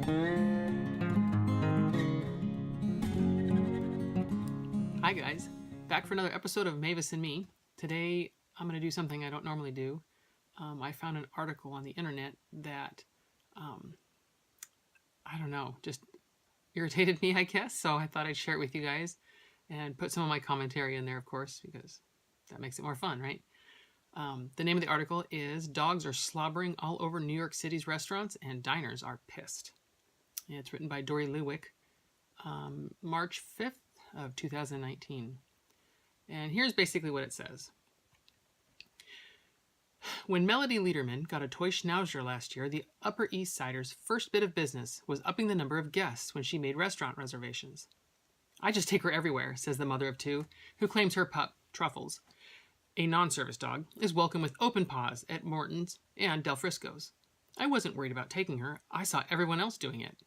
Hi guys, back for another episode of Mavis and Me. Today I'm going to do something I don't normally do. I found an article on the internet that, I don't know, just irritated me, I guess. So I thought I'd share it with you guys and put some of my commentary in there, of course, because that makes it more fun, right? The name of the article is "Dogs Are Slobbering All Over New York City's Restaurants and Diners Are Pissed." And it's written by Dory Lewick, March 5th of 2019. And here's basically what it says. When Melody Lederman got a toy schnauzer last year, the Upper East Sider's first bit of business was upping the number of guests when she made restaurant reservations. "I just take her everywhere," says the mother of two, who claims her pup, Truffles, a non-service dog, is welcome with open paws at Morton's and Del Frisco's. "I wasn't worried about taking her. I saw everyone else doing it."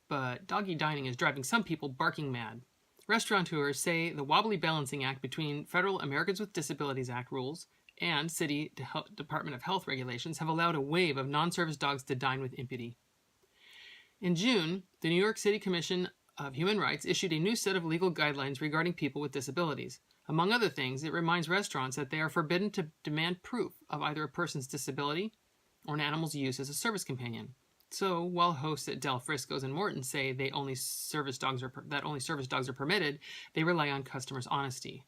But doggy dining is driving some people barking mad. Restaurateurs say the wobbly balancing act between federal Americans with Disabilities Act rules and city Department of Health regulations have allowed a wave of non-service dogs to dine with impunity. In June, the New York City Commission of Human Rights issued a new set of legal guidelines regarding people with disabilities. Among other things, it reminds restaurants that they are forbidden to demand proof of either a person's disability or an animal's use as a service companion. So, while hosts at Del Frisco's and Morton's say that only service dogs are permitted, they rely on customers' honesty.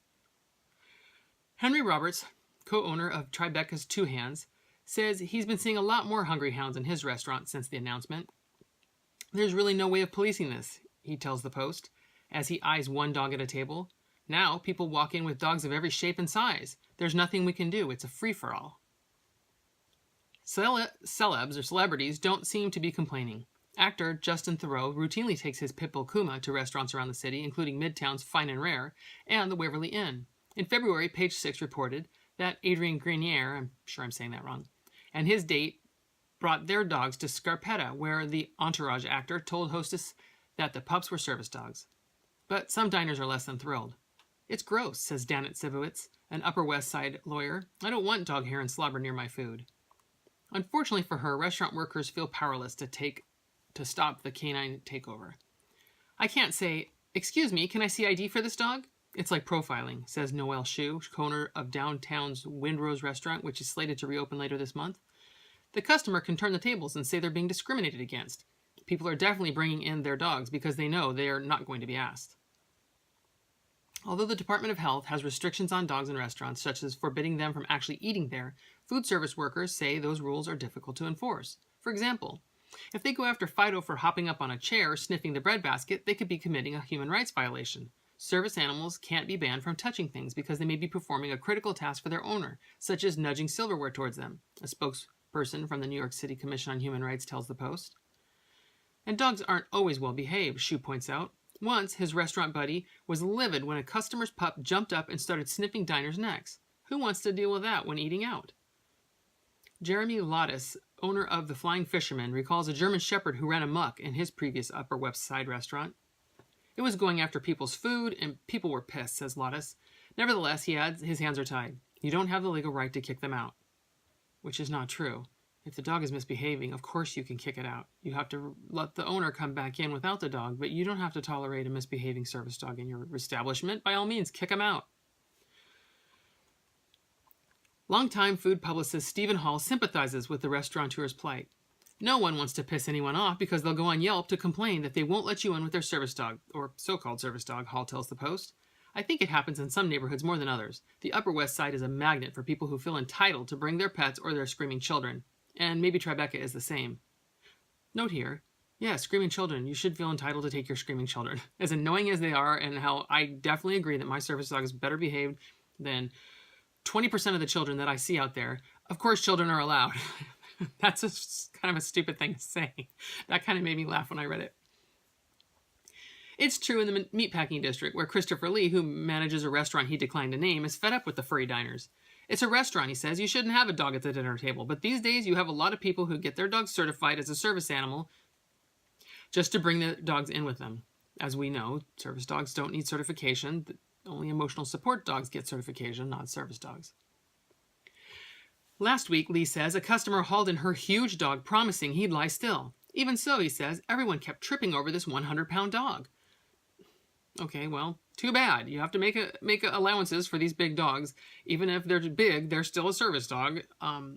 Henry Roberts, co-owner of Tribeca's Two Hands, says he's been seeing a lot more hungry hounds in his restaurant since the announcement. "There's really no way of policing this," he tells the Post, as he eyes one dog at a table. "Now, people walk in with dogs of every shape and size. There's nothing we can do. It's a free-for-all." Celebs or celebrities don't seem to be complaining. Actor Justin Theroux routinely takes his pit bull Kuma to restaurants around the city, including Midtown's Fine and Rare and the Waverly Inn. In February, Page Six reported that Adrian Grenier, I'm sure I'm saying that wrong, and his date brought their dogs to Scarpetta, where the Entourage actor told hostess that the pups were service dogs. But some diners are less than thrilled. "It's gross," says Danet Sivowitz, an Upper West Side lawyer. "I don't want dog hair and slobber near my food." Unfortunately for her, restaurant workers feel powerless to stop the canine takeover. "I can't say, 'Excuse me, can I see ID for this dog?' It's like profiling," says Noelle Shu, owner of downtown's Windrose restaurant, which is slated to reopen later this month. "The customer can turn the tables and say they're being discriminated against. People are definitely bringing in their dogs because they know they are not going to be asked." Although the Department of Health has restrictions on dogs in restaurants, such as forbidding them from actually eating there, food service workers say those rules are difficult to enforce. For example, if they go after Fido for hopping up on a chair or sniffing the breadbasket, they could be committing a human rights violation. Service animals can't be banned from touching things because they may be performing a critical task for their owner, such as nudging silverware towards them, a spokesperson from the New York City Commission on Human Rights tells the Post. And dogs aren't always well behaved, Shu points out. Once, his restaurant buddy was livid when a customer's pup jumped up and started sniffing diners' necks. Who wants to deal with that when eating out? Jeremy Lottis, owner of the Flying Fisherman, recalls a German Shepherd who ran amok in his previous Upper West Side restaurant. "It was going after people's food, and people were pissed," says Lottis. Nevertheless, he adds, his hands are tied. "You don't have the legal right to kick them out." Which is not true. If the dog is misbehaving, of course you can kick it out. You have to let the owner come back in without the dog, but you don't have to tolerate a misbehaving service dog in your establishment. By all means, kick him out. Longtime food publicist Stephen Hall sympathizes with the restaurateur's plight. "No one wants to piss anyone off because they'll go on Yelp to complain that they won't let you in with their service dog, or so-called service dog," Hall tells the Post. "I think it happens in some neighborhoods more than others. The Upper West Side is a magnet for people who feel entitled to bring their pets or their screaming children. And maybe Tribeca is the same." Note here, yeah, screaming children, you should feel entitled to take your screaming children. As annoying as they are, and how I definitely agree that my service dog is better behaved than 20% of the children that I see out there, of course children are allowed. That's kind of a stupid thing to say. That kind of made me laugh when I read it. It's true in the meatpacking district, where Christopher Lee, who manages a restaurant he declined to name, is fed up with the furry diners. "It's a restaurant," he says. "You shouldn't have a dog at the dinner table. But these days you have a lot of people who get their dogs certified as a service animal just to bring the dogs in with them. As we know, service dogs don't need certification. Only emotional support dogs get certification, not service dogs." Last week, Lee says, a customer hauled in her huge dog, promising he'd lie still. Even so, he says, everyone kept tripping over this 100-pound dog. Okay, well, too bad. You have to make allowances for these big dogs. Even if they're big, they're still a service dog.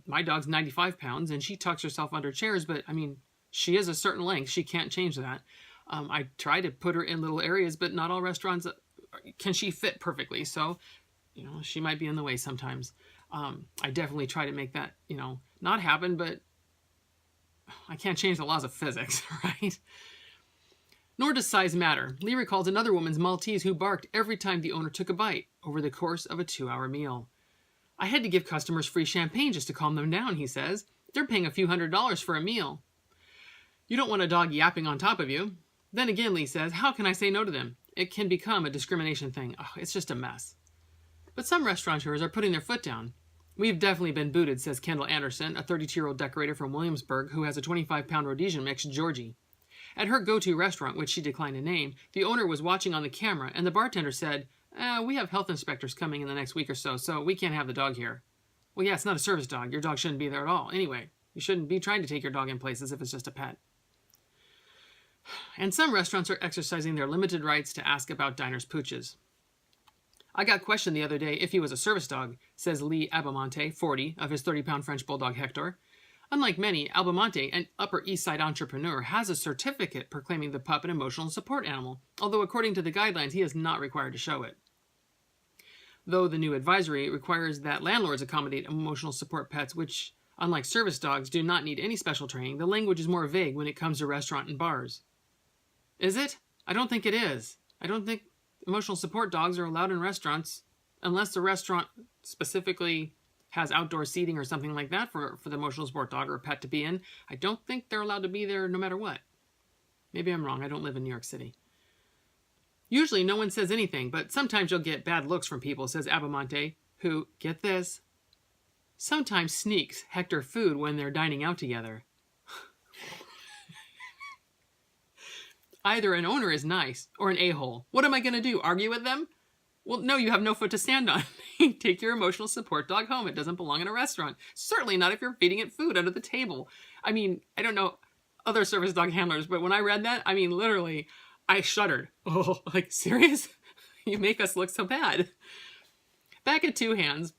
My dog's 95 pounds, and she tucks herself under chairs, but, I mean, she is a certain length. She can't change that. I try to put her in little areas, but not all restaurants can she fit perfectly. So, you know, she might be in the way sometimes. I definitely try to make that, you know, not happen, but I can't change the laws of physics, right? Nor does size matter. Lee recalls another woman's Maltese who barked every time the owner took a bite over the course of a 2-hour meal. I had to give customers free champagne just to calm them down, he says. They're paying a few $100s for a meal. You don't want a dog yapping on top of you. Then again, Lee says, how can I say no to them? It can become a discrimination thing. Oh, it's just a mess. But some restaurateurs are putting their foot down. We've definitely been booted, says Kendall Anderson, a 32-year-old decorator from Williamsburg who has a 25-pound Rhodesian mix, Georgie. At her go-to restaurant, which she declined to name, the owner was watching on the camera, and the bartender said, we have health inspectors coming in the next week or so, so we can't have the dog here. Well, yeah, it's not a service dog. Your dog shouldn't be there at all. Anyway, you shouldn't be trying to take your dog in places if it's just a pet. And some restaurants are exercising their limited rights to ask about diners' pooches. I got questioned the other day if he was a service dog, says Lee Abamonte, 40, of his 30-pound French Bulldog Hector. Unlike many, Albamonte, an Upper East Side entrepreneur, has a certificate proclaiming the pup an emotional support animal, although according to the guidelines, he is not required to show it. Though the new advisory requires that landlords accommodate emotional support pets, which, unlike service dogs, do not need any special training, the language is more vague when it comes to restaurant and bars. Is it? I don't think it is. I don't think emotional support dogs are allowed in restaurants unless the restaurant specifically has outdoor seating or something like that for the emotional support dog or a pet to be in. I don't think they're allowed to be there no matter what. Maybe I'm wrong. I don't live in New York City. Usually no one says anything, but sometimes you'll get bad looks from people, says Abamonte, who, get this, sometimes sneaks Hector food when they're dining out together. Either an owner is nice or an a-hole. What am I going to do? Argue with them? Well, no, you have no foot to stand on. Take your emotional support dog home. It doesn't belong in a restaurant. Certainly not if you're feeding it food under the table. I mean, I don't know other service dog handlers, but when I read that, I mean, literally, I shuddered. Oh, like, serious? You make us look so bad. Back at Two Hands,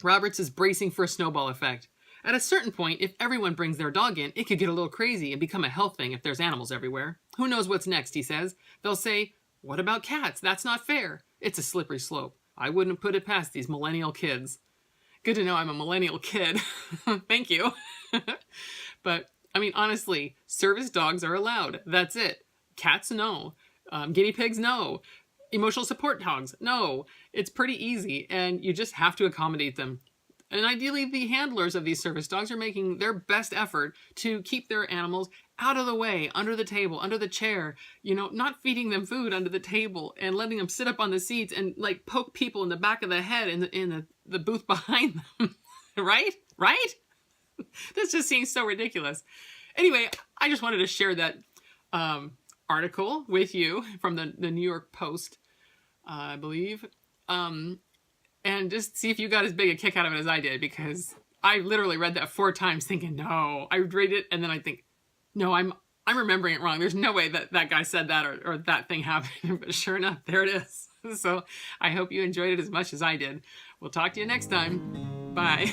Roberts is bracing for a snowball effect. At a certain point, if everyone brings their dog in, it could get a little crazy and become a health thing if there's animals everywhere. Who knows what's next, he says. They'll say, what about cats? That's not fair. It's a slippery slope. I wouldn't put it past these millennial kids. Good to know I'm a millennial kid. Thank you. But, I mean, honestly, service dogs are allowed. That's it. Cats, no. Guinea pigs, no. Emotional support dogs, no. It's pretty easy, and you just have to accommodate them. And ideally, the handlers of these service dogs are making their best effort to keep their animals out of the way, under the table, under the chair, you know, not feeding them food under the table and letting them sit up on the seats and like poke people in the back of the head in the booth behind them. Right? This just seems so ridiculous. Anyway, I just wanted to share that article with you from the New York Post, I believe. And just see if you got as big a kick out of it as I did, because I literally read that 4 times thinking, no. I read it and then I think, no, I'm remembering it wrong. There's no way that guy said that or that thing happened. But sure enough, there it is. So I hope you enjoyed it as much as I did. We'll talk to you next time. Bye.